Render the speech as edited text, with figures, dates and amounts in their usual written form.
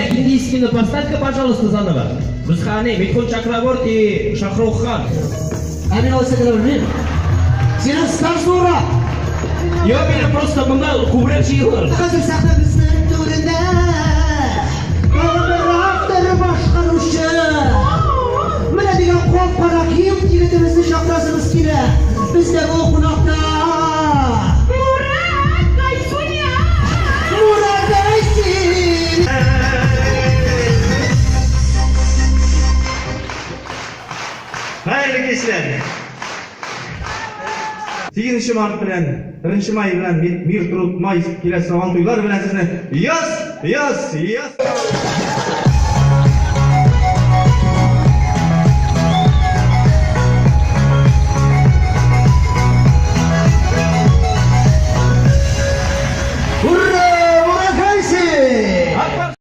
Так, индийский поставь-ка, пожалуйста, заново. Бузханы, Митхун Чакраворти, Шахрухан. Amin olsa kadar bileyim. Senin star sonra. Я меня просто мынау көбірек жиылыр. Hazır sakla bizden türünde. Kalabalıktır başkaruşı. Mene diyen kop para kim tiletimizin şapkasımız kile. Biz de bu konakta. Murat Gaysun ya. Murat Gaysun. Hayırlı kişiler. 8 Mart bilen, 1 May bilen, Mir Turut May kelesi soğan tuylar bilen sizni yaz.